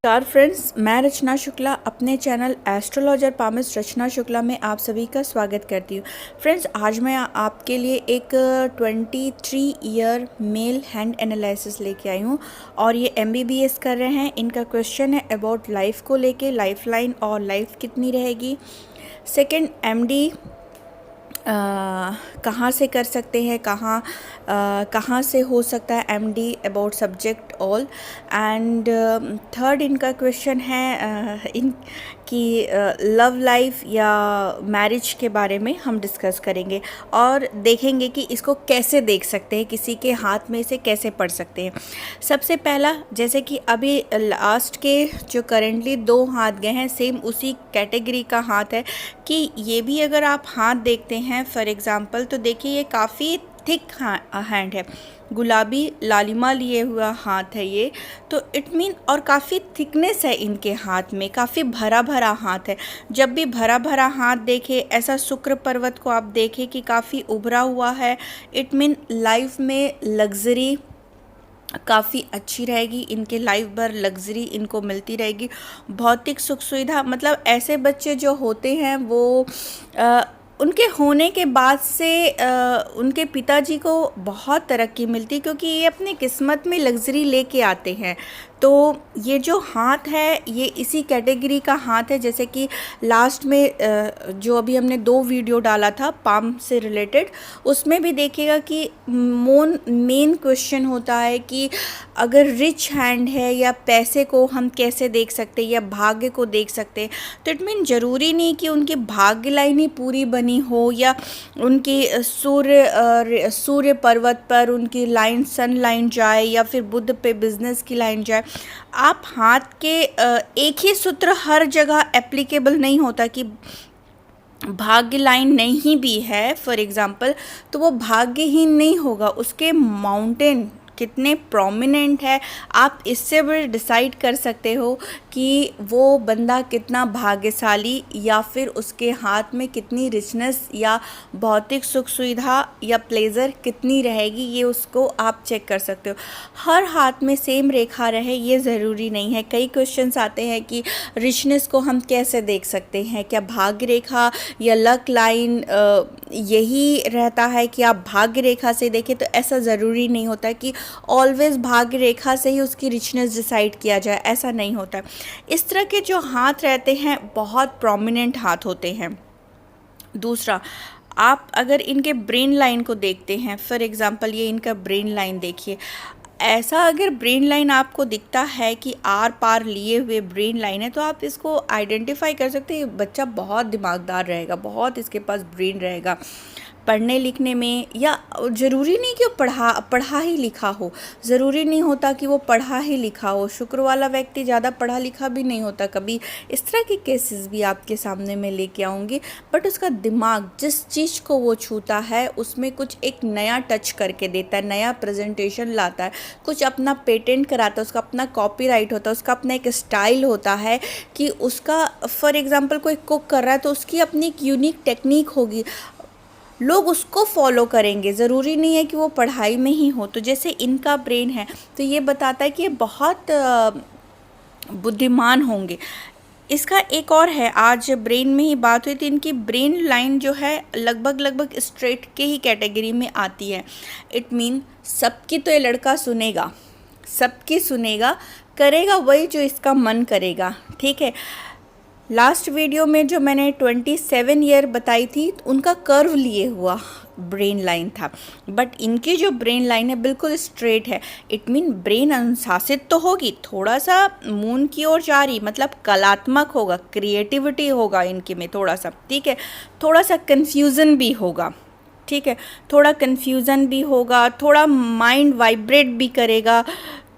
नमस्कार फ्रेंड्स, मैं रचना शुक्ला अपने चैनल एस्ट्रोलॉजर पामिस्ट रचना शुक्ला में आप सभी का स्वागत करती हूँ। फ्रेंड्स, आज मैं आपके लिए एक 23 ईयर मेल हैंड एनालिसिस लेके आई हूँ और ये MBBS कर रहे हैं। इनका क्वेश्चन है अबाउट लाइफ को लेके, लाइफ लाइन और लाइफ कितनी रहेगी। सेकंड, MD कहाँ से कर सकते हैं, कहाँ से हो सकता है MD about subject all. And third इनका क्वेश्चन है इन कि लव लाइफ या मैरिज के बारे में हम डिस्कस करेंगे और देखेंगे कि इसको कैसे देख सकते हैं, किसी के हाथ में इसे कैसे पढ़ सकते हैं। सबसे पहला, जैसे कि अभी लास्ट के जो करेंटली 2 हाथ गए हैं, सेम उसी कैटेगरी का हाथ है कि ये भी अगर आप हाथ देखते हैं फॉर एग्ज़ाम्पल, तो देखिए ये काफ़ी थिक हैंड है, गुलाबी लालिमा लिए हुआ हाथ है ये, तो इट मीन और काफ़ी थिकनेस है इनके हाथ में, काफ़ी भरा भरा हाथ है। जब भी भरा भरा हाथ देखे, ऐसा शुक्र पर्वत को आप देखें कि काफ़ी उभरा हुआ है, इट मीन लाइफ में लग्जरी काफ़ी अच्छी रहेगी, इनके लाइफ भर लग्जरी इनको मिलती रहेगी। भौतिक सुख सुविधा, मतलब ऐसे बच्चे जो होते हैं वो उनके होने के बाद से उनके पिताजी को बहुत तरक्की मिलती, क्योंकि ये अपनी किस्मत में लग्जरी लेके आते हैं। तो ये जो हाथ है ये इसी कैटेगरी का हाथ है। जैसे कि लास्ट में जो अभी हमने 2 वीडियो डाला था पाम से रिलेटेड, उसमें भी देखिएगा कि मेन क्वेश्चन होता है कि अगर रिच हैंड है या पैसे को हम कैसे देख सकते हैं या भाग्य को देख सकते हैं। तो इट मीन ज़रूरी नहीं कि उनकी भाग्य लाइन ही पूरी बनी हो या उनकी सूर्य पर्वत पर उनकी लाइन सन लाइन जाए या फिर बुध पे बिजनेस की लाइन जाए। आप हाथ के एक ही सूत्र हर जगह एप्लीकेबल नहीं होता कि भाग्य लाइन नहीं भी है फॉर एग्ज़ाम्पल, तो वो भाग्यहीन नहीं होगा। उसके माउंटेन कितने प्रोमिनेंट है, आप इससे भी डिसाइड कर सकते हो कि वो बंदा कितना भाग्यशाली या फिर उसके हाथ में कितनी रिचनेस या भौतिक सुख सुविधा या प्लेजर कितनी रहेगी, ये उसको आप चेक कर सकते हो। हर हाथ में सेम रेखा रहे ये ज़रूरी नहीं है। कई क्वेश्चंस आते हैं कि रिचनेस को हम कैसे देख सकते हैं, क्या भाग्य रेखा या लक लाइन यही रहता है कि आप भाग्य रेखा से देखें। तो ऐसा ज़रूरी नहीं होता कि ऑलवेज भाग्य रेखा से ही उसकी रिचनेस डिसाइड किया जाए, ऐसा नहीं होता। इस तरह के जो हाथ रहते हैं बहुत प्रोमिनेंट हाथ होते हैं। दूसरा, आप अगर इनके ब्रेन लाइन को देखते हैं, फॉर एग्ज़ाम्पल ये इनका ब्रेन लाइन देखिए, ऐसा अगर ब्रेन लाइन आपको दिखता है कि आर पार लिए हुए ब्रेन लाइन है, तो आप इसको आइडेंटिफाई कर सकते हैं बच्चा बहुत दिमागदार रहेगा, बहुत इसके पास ब्रेन रहेगा पढ़ने लिखने में। या ज़रूरी नहीं कि वो पढ़ा ही लिखा हो, ज़रूरी नहीं होता कि वो पढ़ा ही लिखा हो। शुक्र वाला व्यक्ति ज़्यादा पढ़ा लिखा भी नहीं होता कभी। इस तरह के केसेस भी आपके सामने मैं लेके आऊँगी। बट उसका दिमाग जिस चीज़ को वो छूता है उसमें कुछ एक नया टच करके देता है, नया प्रेजेंटेशन लाता है, कुछ अपना पेटेंट कराता है, उसका अपना कॉपीराइट होता है, उसका अपना एक स्टाइल होता है कि उसका फॉर एग्ज़ाम्पल कोई कुक कर रहा है तो उसकी अपनी एक यूनिक टेक्निक होगी, लोग उसको फॉलो करेंगे, ज़रूरी नहीं है कि वो पढ़ाई में ही हो। तो जैसे इनका ब्रेन है तो ये बताता है कि ये बहुत बुद्धिमान होंगे। इसका एक और है, आज ब्रेन में ही बात हुई थी, इनकी ब्रेन लाइन जो है लगभग स्ट्रेट के ही कैटेगरी में आती है। इट मीन सबकी तो ये लड़का सुनेगा, सबकी सुनेगा, करेगा वही जो इसका मन करेगा, ठीक है। लास्ट वीडियो में जो मैंने 27 ईयर बताई थी, उनका कर्व लिए हुआ ब्रेन लाइन था, बट इनकी जो ब्रेन लाइन है बिल्कुल स्ट्रेट है। इट मीन ब्रेन अनुशासित तो होगी, थोड़ा सा मून की ओर जा रही, मतलब कलात्मक होगा, क्रिएटिविटी होगा इनके में थोड़ा सा, ठीक है। थोड़ा सा कन्फ्यूज़न भी होगा, ठीक है, थोड़ा कन्फ्यूज़न भी होगा, थोड़ा माइंड वाइब्रेट भी करेगा,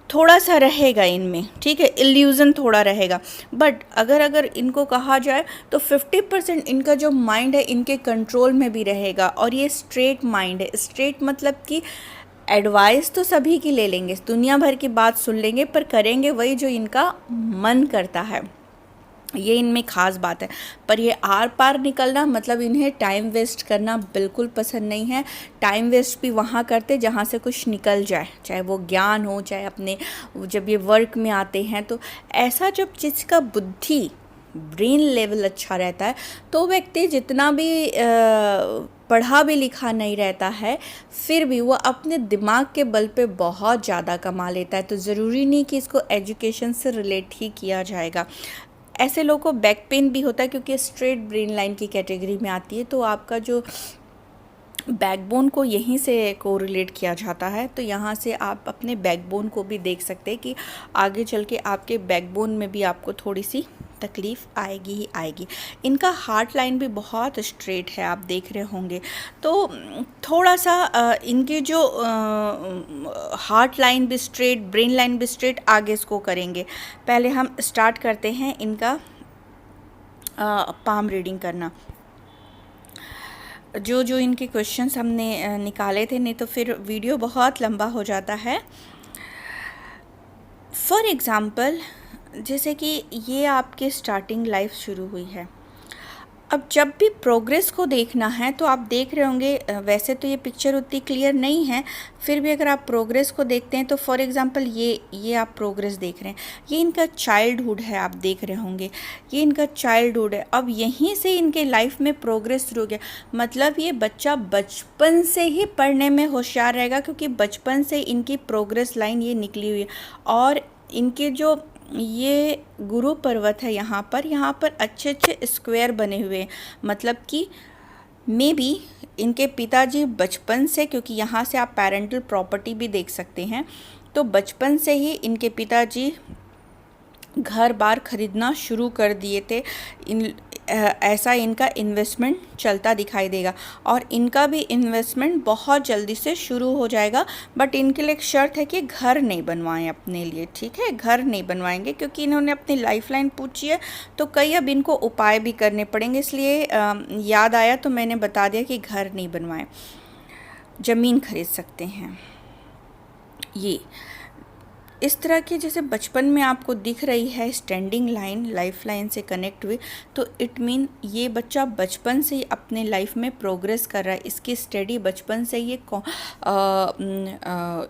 थोड़ा सा रहेगा इनमें, ठीक है, इल्यूज़न थोड़ा रहेगा। बट अगर इनको कहा जाए तो 50% इनका जो माइंड है इनके कंट्रोल में भी रहेगा। और ये स्ट्रेट माइंड है। स्ट्रेट मतलब कि एडवाइस तो सभी की ले लेंगे, दुनिया भर की बात सुन लेंगे, पर करेंगे वही जो इनका मन करता है। ये इनमें ख़ास बात है। पर ये आर पार निकलना मतलब इन्हें टाइम वेस्ट करना बिल्कुल पसंद नहीं है। टाइम वेस्ट भी वहाँ करते जहाँ से कुछ निकल जाए, चाहे वो ज्ञान हो, चाहे अपने जब ये वर्क में आते हैं तो ऐसा जब जिसका बुद्धि ब्रेन लेवल अच्छा रहता है तो व्यक्ति जितना भी पढ़ा भी लिखा नहीं रहता है फिर भी वो अपने दिमाग के बल पे बहुत ज़्यादा कमा लेता है। तो ज़रूरी नहीं कि इसको एजुकेशन से रिलेट ही किया जाएगा। ऐसे लोगों को बैक पेन भी होता है क्योंकि स्ट्रेट ब्रेन लाइन की कैटेगरी में आती है, तो आपका जो बैकबोन को यहीं से कोरिलेट किया जाता है। तो यहाँ से आप अपने बैकबोन को भी देख सकते हैं कि आगे चल के आपके बैकबोन में भी आपको थोड़ी सी तकलीफ़ आएगी ही आएगी। इनका हार्ट लाइन भी बहुत स्ट्रेट है, आप देख रहे होंगे। तो थोड़ा सा इनकी जो हार्ट लाइन भी स्ट्रेट, ब्रेन लाइन भी स्ट्रेट, आगे इसको करेंगे। पहले हम स्टार्ट करते हैं इनका पाम रीडिंग करना। जो जो इनके क्वेश्चंस हमने निकाले थे, नहीं तो फिर वीडियो बहुत लंबा हो जाता है। फॉर एग्ज़ाम्पल जैसे कि ये आपके स्टार्टिंग लाइफ शुरू हुई है। अब जब भी प्रोग्रेस को देखना है तो आप देख रहे होंगे, वैसे तो ये पिक्चर उतनी क्लियर नहीं है, फिर भी अगर आप प्रोग्रेस को देखते हैं तो फॉर एग्ज़ाम्पल ये आप प्रोग्रेस देख रहे हैं, ये इनका चाइल्डहुड है, आप देख रहे होंगे ये इनका चाइल्डहुड है। अब यहीं से इनके लाइफ में प्रोग्रेस शुरू हो गया, मतलब ये बच्चा बचपन से ही पढ़ने में होशियार रहेगा क्योंकि बचपन से इनकी प्रोग्रेस लाइन ये निकली हुई है। और इनके जो ये गुरु पर्वत है यहाँ पर अच्छे अच्छे स्क्वायर बने हुए हैं, मतलब कि मे बी इनके पिताजी बचपन से, क्योंकि यहाँ से आप पेरेंटल प्रॉपर्टी भी देख सकते हैं, तो बचपन से ही इनके पिताजी घर बार खरीदना शुरू कर दिए थे। ऐसा इनका इन्वेस्टमेंट चलता दिखाई देगा और इनका भी इन्वेस्टमेंट बहुत जल्दी से शुरू हो जाएगा। बट इनके लिए एक शर्त है कि घर नहीं बनवाएं अपने लिए, ठीक है, घर नहीं बनवाएंगे क्योंकि इन्होंने अपनी लाइफ लाइन पूछी है तो कई अब इनको उपाय भी करने पड़ेंगे, इसलिए याद आया तो मैंने बता दिया कि घर नहीं बनवाएं, ज़मीन खरीद सकते हैं। ये इस तरह की जैसे बचपन में आपको दिख रही है स्टैंडिंग लाइन, लाइफ लाइन से कनेक्ट हुई, तो इट मीन ये बच्चा बचपन से ही अपने लाइफ में प्रोग्रेस कर रहा है। इसकी स्टडी बचपन से ये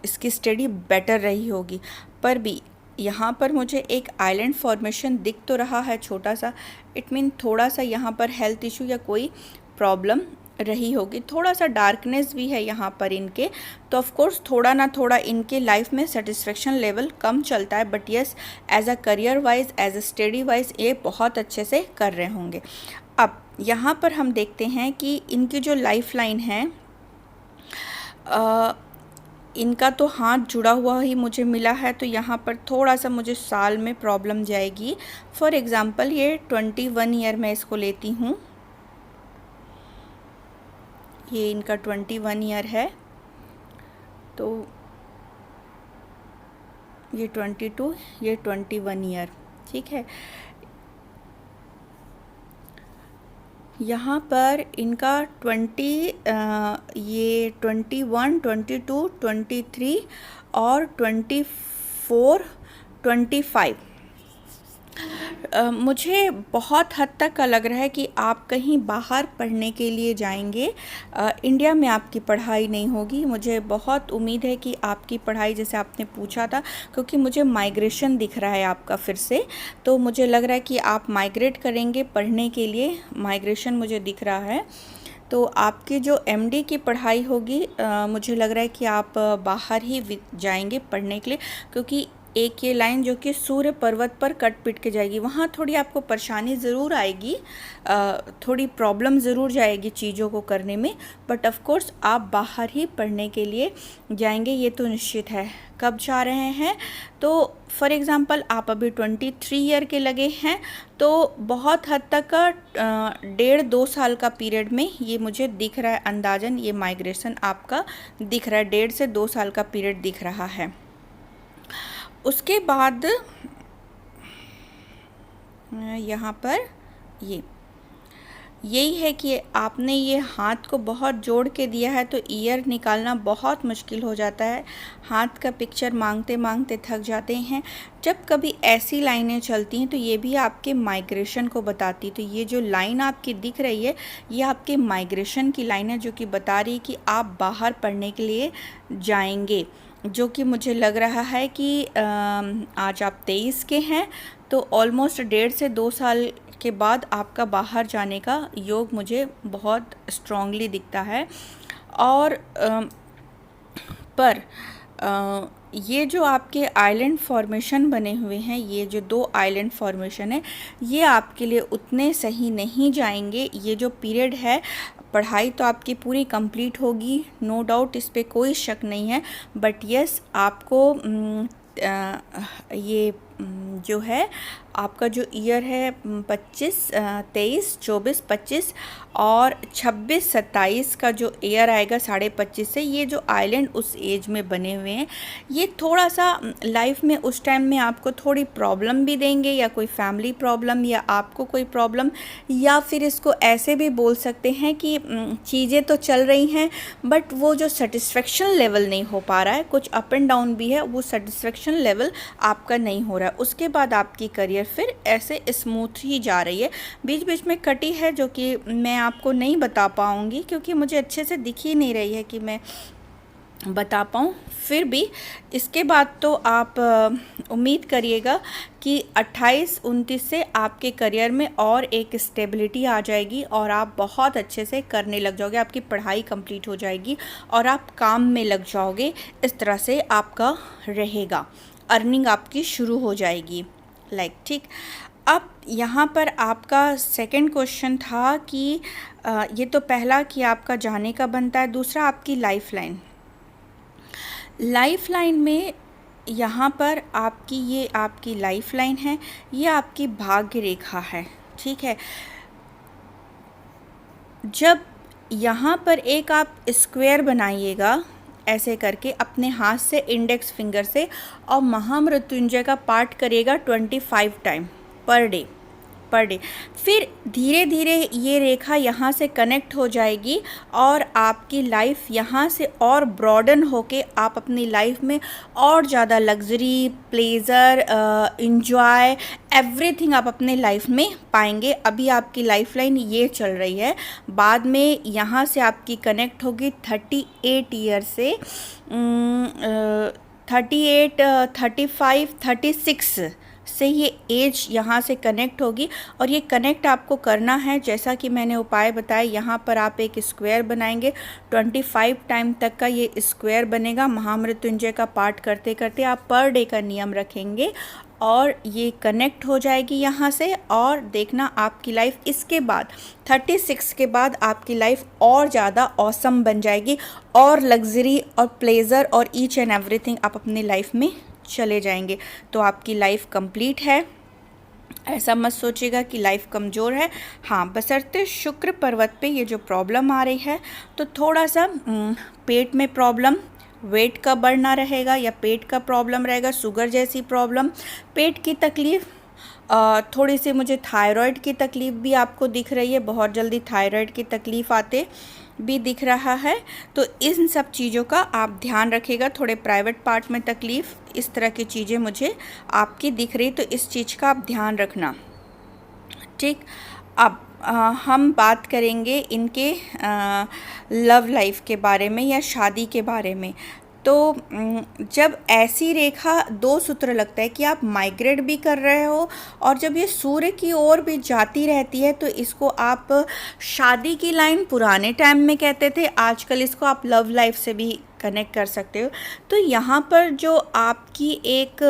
इसकी स्टडी बेटर रही होगी। पर भी यहाँ पर मुझे एक आइलैंड फॉर्मेशन दिख तो रहा है छोटा सा, इट मीन थोड़ा सा यहाँ पर हेल्थ इशू या कोई प्रॉब्लम रही होगी, थोड़ा सा डार्कनेस भी है यहाँ पर इनके, तो ऑफ कोर्स थोड़ा ना थोड़ा इनके लाइफ में सेटिस्फेक्शन लेवल कम चलता है। But yes, as a career wise, as a study wise ये बहुत अच्छे से कर रहे होंगे। अब यहाँ पर हम देखते हैं कि इनकी जो लाइफ लाइन है, इनका तो हाथ जुड़ा हुआ ही मुझे मिला है, तो यहाँ पर थोड़ा सा मुझे साल में प्रॉब्लम जाएगी। फॉर एग्ज़ाम्पल ये 21 ईयर मैं इसको लेती हूँ, ये इनका 21 ईयर है, तो ये 22, ये 21 ईयर, ठीक है। यहाँ पर इनका 20, ये 21, 22, 23 और 24, 25 मुझे बहुत हद तक का लग रहा है कि आप कहीं बाहर पढ़ने के लिए जाएंगे, इंडिया में आपकी पढ़ाई नहीं होगी। मुझे बहुत उम्मीद है कि आपकी पढ़ाई, जैसे आपने पूछा था, क्योंकि मुझे माइग्रेशन दिख रहा है आपका फिर से, तो मुझे लग रहा है कि आप माइग्रेट करेंगे पढ़ने के लिए, माइग्रेशन मुझे दिख रहा है। तो आपकी जो एमडी की पढ़ाई होगी, मुझे लग रहा है कि आप बाहर ही जाएंगे पढ़ने के लिए, क्योंकि एक ये लाइन जो कि सूर्य पर्वत पर कट पिट के जाएगी, वहाँ थोड़ी आपको परेशानी ज़रूर आएगी, थोड़ी प्रॉब्लम ज़रूर जाएगी चीज़ों को करने में, बट ऑफ कोर्स आप बाहर ही पढ़ने के लिए जाएंगे, ये तो निश्चित है। कब जा रहे हैं, तो फॉर एग्ज़ाम्पल आप अभी 23 ईयर के लगे हैं, तो बहुत हद तक का 1.5-2 साल का पीरियड में ये मुझे दिख रहा है अंदाजन, ये माइग्रेशन आपका दिख रहा है, 1.5 से 2 साल का पीरियड दिख रहा है। उसके बाद यहाँ पर ये यही है कि आपने ये हाथ को बहुत जोड़ के दिया है, तो ईयर निकालना बहुत मुश्किल हो जाता है। हाथ का पिक्चर मांगते मांगते थक जाते हैं। जब कभी ऐसी लाइनें चलती हैं तो ये भी आपके माइग्रेशन को बताती। तो ये जो लाइन आपकी दिख रही है, ये आपके माइग्रेशन की लाइन है, जो कि बता रही है कि आप बाहर पढ़ने के लिए जाएंगे। जो कि मुझे लग रहा है कि आज आप 23 के हैं, तो ऑलमोस्ट 1.5 से 2 साल के बाद आपका बाहर जाने का योग मुझे बहुत स्ट्रांगली दिखता है। और पर ये जो आपके आइलैंड फॉर्मेशन बने हुए हैं, ये जो 2 आइलैंड फॉर्मेशन है, ये आपके लिए उतने सही नहीं जाएंगे। ये जो पीरियड है, पढ़ाई तो आपकी पूरी कंप्लीट होगी, नो डाउट, इस पे कोई शक नहीं है। बट यस, आपको ये जो है आपका जो ईयर है 23, 24, 25 और 26, 27 का जो ईयर आएगा 25.5 से, ये जो आइलैंड उस एज में बने हुए हैं, ये थोड़ा सा लाइफ में उस टाइम में आपको थोड़ी प्रॉब्लम भी देंगे, या कोई फैमिली प्रॉब्लम, या आपको कोई प्रॉब्लम, या फिर इसको ऐसे भी बोल सकते हैं कि चीज़ें तो चल रही हैं बट वो जो सेटिस्फेक्शन लेवल नहीं हो पा रहा है, कुछ अप एंड डाउन भी है, वो सेटिस्फेक्शन लेवल आपका नहीं हो रहा है। उसके बाद आपकी करियर फिर ऐसे स्मूथ ही जा रही है। बीच बीच में कटी है, जो कि मैं आपको नहीं बता पाऊँगी क्योंकि मुझे अच्छे से दिख ही नहीं रही है कि मैं बता पाऊँ। फिर भी इसके बाद तो आप उम्मीद करिएगा कि 28-29 से आपके करियर में और एक स्टेबिलिटी आ जाएगी और आप बहुत अच्छे से करने लग जाओगे, आपकी पढ़ाई कंप्लीट हो जाएगी और आप काम में लग जाओगे। इस तरह से आपका रहेगा, अर्निंग आपकी शुरू हो जाएगी। ठीक। अब यहाँ पर आपका सेकंड क्वेश्चन था कि ये तो पहला कि आपका जाने का बनता है, दूसरा आपकी लाइफ लाइन में यहाँ पर ये आपकी लाइफ लाइन है, ये आपकी भाग्य रेखा है। ठीक है, जब यहाँ पर एक आप स्क्वायर बनाइएगा ऐसे करके अपने हाथ से, इंडेक्स फिंगर से, और महामृत्युंजय का पाठ करिएगा 25 टाइम पर डे। फिर धीरे धीरे ये रेखा यहाँ से कनेक्ट हो जाएगी और आपकी लाइफ यहाँ से और ब्रॉडन होके आप अपनी लाइफ में और ज़्यादा लग्जरी, प्लेज़र, इंजॉय, एवरीथिंग आप अपने लाइफ में पाएंगे। अभी आपकी लाइफ लाइन ये चल रही है, बाद में यहाँ से आपकी कनेक्ट होगी 38 ईयर से 38, 35, 36 से ये एज यहाँ से कनेक्ट होगी। और ये कनेक्ट आपको करना है, जैसा कि मैंने उपाय बताया, यहाँ पर आप एक स्क्वायर बनाएंगे, 25 टाइम तक का ये स्क्वायर बनेगा। महामृत्युंजय का पाठ करते करते आप पर डे का नियम रखेंगे और ये कनेक्ट हो जाएगी यहाँ से। और देखना आपकी लाइफ इसके बाद 36 के बाद आपकी लाइफ और ज़्यादा ऑसम बन जाएगी, और लग्जरी और प्लेज़र और ईच एंड एवरीथिंग आप अपनी लाइफ में चले जाएंगे। तो आपकी लाइफ कंप्लीट है। ऐसा मत सोचिएगा कि लाइफ कमज़ोर है। हाँ, बशर्ते शुक्र पर्वत पे ये जो प्रॉब्लम आ रही है, तो थोड़ा सा पेट में प्रॉब्लम, वेट का बढ़ना रहेगा, या पेट का प्रॉब्लम रहेगा, शुगर जैसी प्रॉब्लम, पेट की तकलीफ़, थोड़ी सी मुझे थायराइड की तकलीफ़ भी आपको दिख रही है, बहुत जल्दी थायराइड की तकलीफ़ आते भी दिख रहा है। तो इन सब चीज़ों का आप ध्यान रखिएगा। थोड़े प्राइवेट पार्ट में तकलीफ़, इस तरह की चीज़ें मुझे आपकी दिख रही, तो इस चीज़ का आप ध्यान रखना। ठीक। अब हम बात करेंगे इनके लव लाइफ के बारे में या शादी के बारे में। तो जब ऐसी रेखा, 2 सूत्र लगता है कि आप माइग्रेट भी कर रहे हो और जब ये सूर्य की ओर भी जाती रहती है, तो इसको आप शादी की लाइन पुराने टाइम में कहते थे, आजकल इसको आप लव लाइफ से भी कनेक्ट कर सकते हो। तो यहाँ पर जो आपकी एक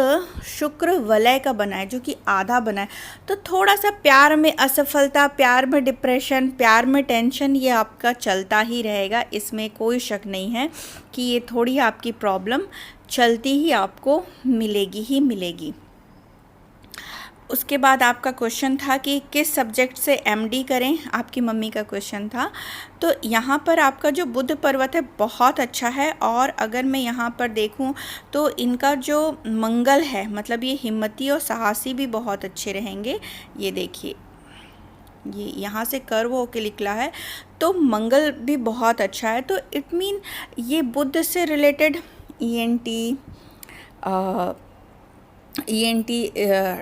शुक्र वलय का बना है, जो कि आधा बना है, तो थोड़ा सा प्यार में असफलता, प्यार में डिप्रेशन, प्यार में टेंशन, ये आपका चलता ही रहेगा। इसमें कोई शक नहीं है कि ये थोड़ी आपकी प्रॉब्लम चलती ही आपको मिलेगी ही मिलेगी। उसके बाद आपका क्वेश्चन था कि किस सब्जेक्ट से एमडी करें, आपकी मम्मी का क्वेश्चन था। तो यहाँ पर आपका जो बुध पर्वत है बहुत अच्छा है, और अगर मैं यहाँ पर देखूँ तो इनका जो मंगल है, मतलब ये हिम्मती और साहसी भी बहुत अच्छे रहेंगे। ये देखिए, ये यहाँ से कर्व होके निकला है, तो मंगल भी बहुत अच्छा है। तो इट मीन ये बुध से रिलेटेड ईएनटी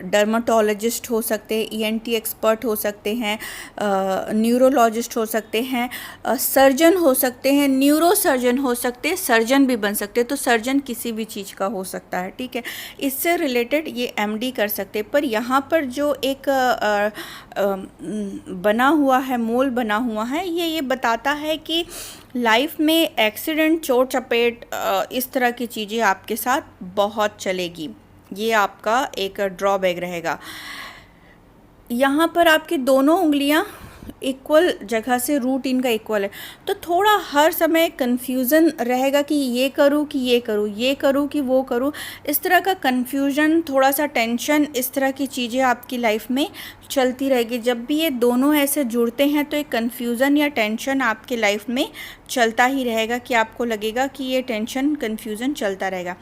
डर्माटोलॉजिस्ट हो सकते हैं, ईएनटी एक्सपर्ट हो सकते हैं, न्यूरोलॉजिस्ट हो सकते हैं, सर्जन हो सकते हैं, न्यूरो सर्जन हो सकते हैं, सर्जन भी बन सकते हैं। तो सर्जन किसी भी चीज़ का हो सकता है, ठीक है। इससे रिलेटेड ये एमडी कर सकते हैं। पर यहाँ पर जो एक बना हुआ है, मोल बना हुआ है, ये बताता है कि लाइफ में एक्सीडेंट, चोट चपेट, इस तरह की चीज़ें आपके साथ बहुत चलेगी। ये आपका एक ड्रॉबैक रहेगा। यहाँ पर आपकी दोनों उंगलियाँ इक्वल जगह से, रूट इनका इक्वल है, तो थोड़ा हर समय कन्फ्यूज़न रहेगा कि ये करूँ कि ये करूँ, ये करूँ कि वो करूँ। इस तरह का कन्फ्यूज़न, थोड़ा सा टेंशन, इस तरह की चीज़ें आपकी लाइफ में चलती रहेगी। जब भी ये दोनों ऐसे जुड़ते हैं तो एक कन्फ्यूज़न या टेंशन आपकी लाइफ में चलता ही रहेगा, कि आपको लगेगा कि ये टेंशन, कन्फ्यूज़न चलता रहेगा।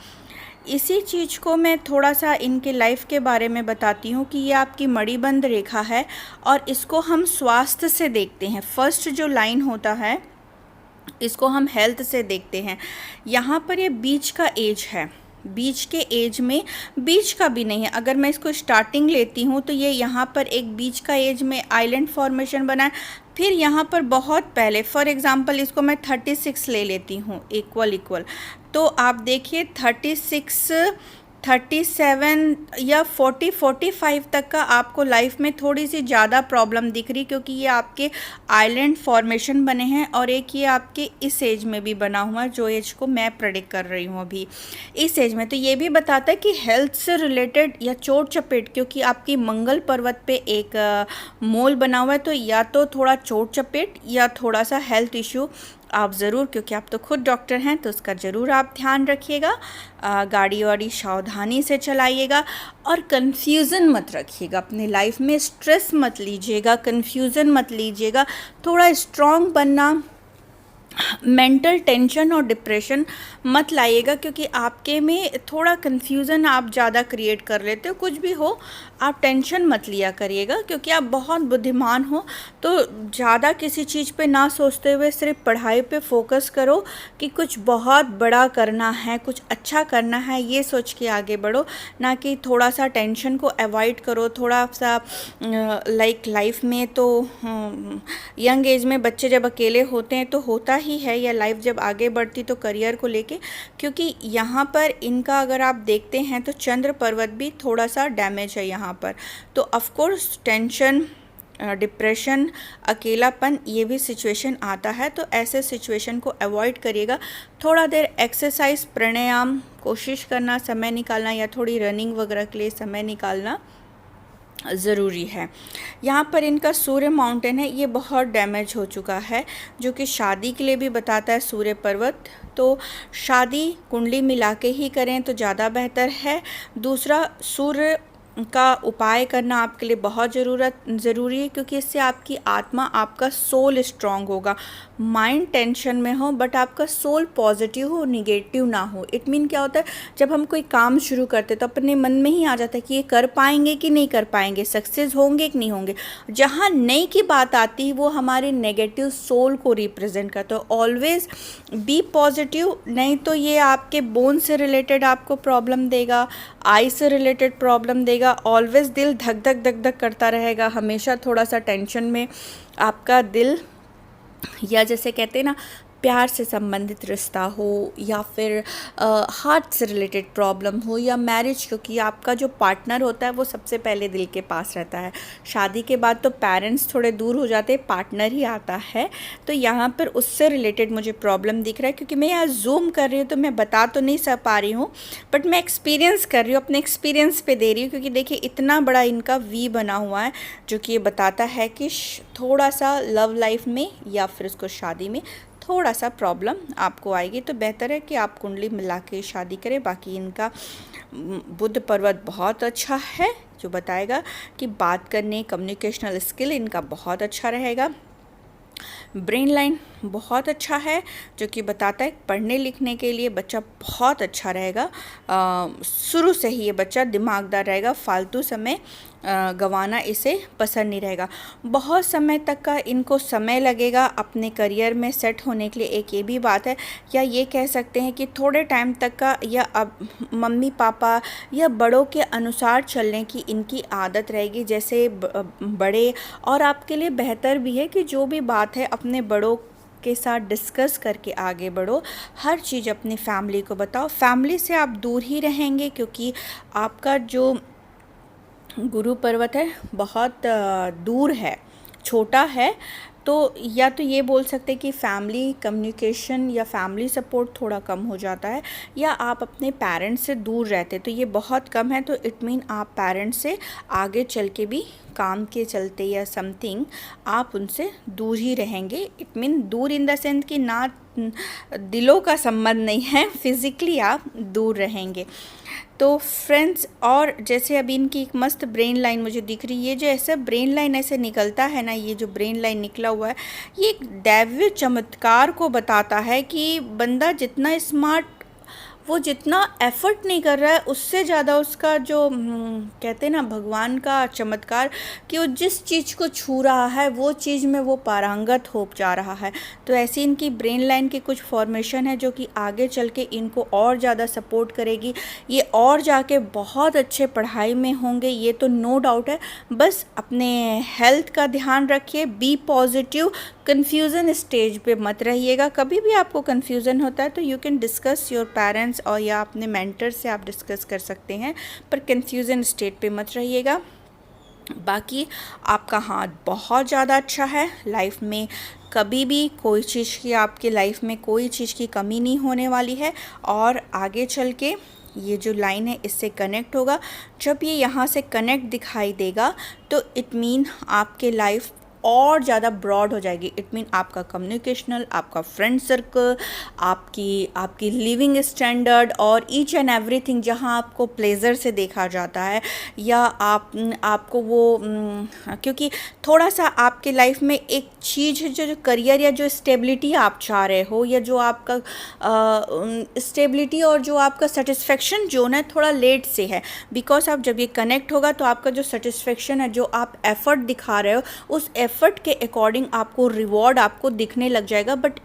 इसी चीज़ को मैं थोड़ा सा इनके लाइफ के बारे में बताती हूँ कि ये आपकी मणिबंध रेखा है, और इसको हम स्वास्थ्य से देखते हैं। फर्स्ट जो लाइन होता है, इसको हम हेल्थ से देखते हैं। यहाँ पर ये बीच का एज है, बीच के एज में, बीच का भी नहीं है, अगर मैं इसको स्टार्टिंग लेती हूँ तो ये यहाँ पर एक बीच का एज में आइलैंड फॉर्मेशन बना है। फिर यहाँ पर बहुत पहले, फॉर एग्ज़ाम्पल इसको मैं 36 ले लेती हूँ, इक्वल, तो आप देखिए 36, 37 या 40, 45 तक का आपको लाइफ में थोड़ी सी ज़्यादा प्रॉब्लम दिख रही, क्योंकि ये आपके आइलैंड फॉर्मेशन बने हैं, और एक ये आपके इस एज में भी बना हुआ है, जो एज को मैं प्रेडिक्ट कर रही हूँ अभी इस एज में। तो ये भी बताता है कि हेल्थ से रिलेटेड या चोट चपेट, क्योंकि आपकी मंगल पर्वत पे एक मोल बना हुआ है, तो या तो थोड़ा चोट चपेट या थोड़ा सा हेल्थ इश्यू आप ज़रूर, क्योंकि आप तो खुद डॉक्टर हैं, तो उसका ज़रूर आप ध्यान रखिएगा। गाड़ी वाड़ी सावधानी से चलाइएगा, और कन्फ्यूज़न मत रखिएगा अपने लाइफ में, स्ट्रेस मत लीजिएगा, कन्फ्यूज़न मत लीजिएगा। थोड़ा स्ट्रॉन्ग बनना, मेंटल टेंशन और डिप्रेशन मत लाइएगा, क्योंकि आपके में थोड़ा कन्फ्यूज़न आप ज़्यादा क्रिएट कर लेते हो। कुछ भी हो, आप टेंशन मत लिया करिएगा, क्योंकि आप बहुत बुद्धिमान हो। तो ज़्यादा किसी चीज़ पे ना सोचते हुए सिर्फ पढ़ाई पे फोकस करो, कि कुछ बहुत बड़ा करना है, कुछ अच्छा करना है, ये सोच के आगे बढ़ो, ना कि थोड़ा सा टेंशन को अवॉइड करो। थोड़ा सा लाइफ में तो यंग एज में बच्चे जब अकेले होते हैं तो होता ही है, या लाइफ जब आगे बढ़ती तो करियर को लेके, क्योंकि यहाँ पर इनका अगर आप देखते हैं तो चंद्र पर्वत भी थोड़ा सा डैमेज है यहाँ पर। तो ऑफ कोर्स टेंशन, डिप्रेशन, अकेलापन, ये भी सिचुएशन आता है। तो ऐसे सिचुएशन को अवॉइड करिएगा। थोड़ा देर एक्सरसाइज, प्राणायाम कोशिश करना, समय निकालना, या थोड़ी रनिंग वगैरह के लिए समय निकालना ज़रूरी है। यहाँ पर इनका सूर्य माउंटेन है, ये बहुत डैमेज हो चुका है, जो कि शादी के लिए भी बताता है सूर्य पर्वत। तो शादी कुंडली मिला के ही करें तो ज़्यादा बेहतर है। दूसरा, सूर्य का उपाय करना आपके लिए बहुत ज़रूरी है, क्योंकि इससे आपकी आत्मा, आपका सोल स्ट्रांग होगा। माइंड टेंशन में हो बट आपका सोल पॉजिटिव हो, निगेटिव ना हो। इट मीन क्या होता है, जब हम कोई काम शुरू करते तो अपने मन में ही आ जाता है कि ये कर पाएंगे कि नहीं कर पाएंगे, सक्सेस होंगे कि नहीं होंगे। जहाँ नहीं की बात आती है वो हमारे नेगेटिव सोल को रिप्रेजेंट करता है। ऑलवेज बी पॉजिटिव, नहीं तो ये आपके बोन से रिलेटेड आपको प्रॉब्लम देगा, आई से रिलेटेड प्रॉब्लम देगा। ऑलवेज दिल धक धक धक धक करता रहेगा, हमेशा थोड़ा सा टेंशन में आपका दिल, या जैसे कहते हैं ना, प्यार से संबंधित रिश्ता हो, या फिर हार्ट से रिलेटेड प्रॉब्लम हो, या मैरिज, क्योंकि आपका जो पार्टनर होता है वो सबसे पहले दिल के पास रहता है। शादी के बाद तो पेरेंट्स थोड़े दूर हो जाते हैं, पार्टनर ही आता है। तो यहाँ पर उससे रिलेटेड मुझे प्रॉब्लम दिख रहा है, क्योंकि मैं यहाँ जूम कर रही हूँ तो मैं बता तो नहीं सक पा रही हूँ, बट मैं एक्सपीरियंस कर रही हूँ, अपने एक्सपीरियंस पे दे रही हूँ। क्योंकि देखिए इतना बड़ा इनका वी बना हुआ है, जो कि ये बताता है कि थोड़ा सा लव लाइफ में या फिर उसको शादी में थोड़ा सा प्रॉब्लम आपको आएगी। तो बेहतर है कि आप कुंडली मिला के शादी करें। बाकी इनका बुध पर्वत बहुत अच्छा है, जो बताएगा कि बात करने, कम्युनिकेशनल स्किल इनका बहुत अच्छा रहेगा। ब्रेन लाइन बहुत अच्छा है, जो कि बताता है पढ़ने लिखने के लिए बच्चा बहुत अच्छा रहेगा। शुरू से ही ये बच्चा दिमागदार रहेगा, फालतू समय गंवाना इसे पसंद नहीं रहेगा। बहुत समय तक का इनको समय लगेगा अपने करियर में सेट होने के लिए, एक ये भी बात है। या ये कह सकते हैं कि थोड़े टाइम तक का, या अब मम्मी पापा या बड़ों के अनुसार चलने की इनकी आदत रहेगी, जैसे बड़े। और आपके लिए बेहतर भी है कि जो भी बात है अपने बड़ों के साथ डिस्कस करके आगे बढ़ो। हर चीज़ अपनी फैमिली को बताओ। फैमिली से आप दूर ही रहेंगे क्योंकि आपका जो गुरु पर्वत है बहुत दूर है, छोटा है। तो या तो ये बोल सकते हैं कि फैमिली कम्युनिकेशन या फैमिली सपोर्ट थोड़ा कम हो जाता है, या आप अपने पेरेंट्स से दूर रहते, तो ये बहुत कम है। तो इट मीन आप पेरेंट्स से आगे चल के भी काम के चलते या समथिंग आप उनसे दूर ही रहेंगे। इट मीन दूर इन द सेंस कि ना दिलों का संबंध नहीं है, फिज़िकली आप दूर रहेंगे। तो फ्रेंड्स, और जैसे अभी इनकी एक मस्त ब्रेन लाइन मुझे दिख रही है, ये जो ऐसा ब्रेन लाइन ऐसे निकलता है ना, ये जो ब्रेन लाइन निकला हुआ है, ये एक दैवीय चमत्कार को बताता है कि बंदा जितना स्मार्ट, वो जितना एफर्ट नहीं कर रहा है, उससे ज़्यादा उसका जो कहते हैं ना भगवान का चमत्कार, कि वो जिस चीज़ को छू रहा है वो चीज़ में वो पारंगत हो जा रहा है। तो ऐसी इनकी ब्रेन लाइन की कुछ फॉर्मेशन है जो कि आगे चल के इनको और ज़्यादा सपोर्ट करेगी। ये और जाके बहुत अच्छे पढ़ाई में होंगे, ये तो नो डाउट है। बस अपने हेल्थ का ध्यान रखिए, बी पॉजिटिव, कन्फ्यूज़न स्टेज पे मत रहिएगा। कभी भी आपको कन्फ्यूज़न होता है तो you can discuss your parents और या अपने मेंटर से आप डिस्कस कर सकते हैं, पर कन्फ्यूज़न स्टेट पे मत रहिएगा। बाकी आपका हाथ बहुत ज़्यादा अच्छा है। लाइफ में कभी भी कोई चीज़ की, आपके लाइफ में कोई चीज़ की कमी नहीं होने वाली है। और आगे चल के ये जो लाइन है इससे कनेक्ट होगा। जब ये यहाँ से कनेक्ट दिखाई देगा तो इट मीन आपके लाइफ और ज़्यादा ब्रॉड हो जाएगी। इट मीन आपका कम्युनिकेशनल, आपका फ्रेंड सर्कल, आपकी लिविंग स्टैंडर्ड और ईच एंड एवरीथिंग, जहाँ आपको प्लेजर से देखा जाता है, या आपको वो क्योंकि थोड़ा सा आपके लाइफ में एक चीज़ है जो करियर या जो स्टेबिलिटी आप चाह रहे हो, या जो आपका स्टेबिलिटी और जो आपका सेटिस्फेक्शन जोन है थोड़ा लेट से है। बिकॉज आप जब ये कनेक्ट होगा तो आपका जो सेटिस्फेक्शन है, जो आप एफर्ट दिखा रहे हो, उस एफर्ट के अकॉर्डिंग आपको रिवॉर्ड आपको दिखने लग जाएगा। But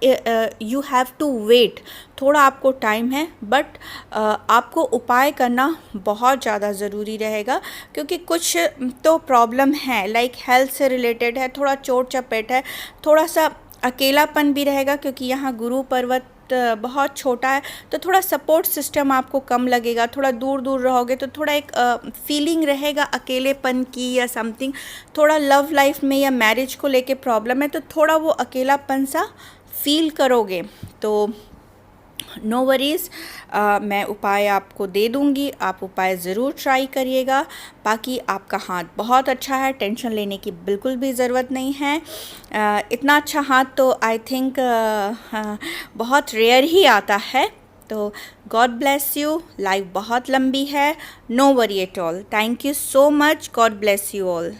you have to wait, थोड़ा आपको टाइम है, बट आपको उपाय करना बहुत ज़्यादा ज़रूरी रहेगा। क्योंकि कुछ तो प्रॉब्लम है, लाइक हेल्थ से रिलेटेड है, थोड़ा चोट चपेट है, थोड़ा सा अकेलापन भी रहेगा क्योंकि यहाँ गुरु पर्वत बहुत छोटा है, तो थोड़ा सपोर्ट सिस्टम आपको कम लगेगा। थोड़ा दूर दूर रहोगे तो थोड़ा एक फीलिंग रहेगा अकेलेपन की या समथिंग। थोड़ा लव लाइफ में या मैरिज को लेके प्रॉब्लम है तो थोड़ा वो अकेलापन सा फील करोगे। तो नो वरीज़, मैं उपाय आपको दे दूँगी, आप उपाय ज़रूर ट्राई करिएगा। बाकी आपका हाथ बहुत अच्छा है, टेंशन लेने की बिल्कुल भी ज़रूरत नहीं है। इतना अच्छा हाथ तो आई थिंक बहुत रेयर ही आता है। तो गॉड ब्लेस यू, लाइफ बहुत लंबी है, no worry at all. Thank you so much, God bless you all.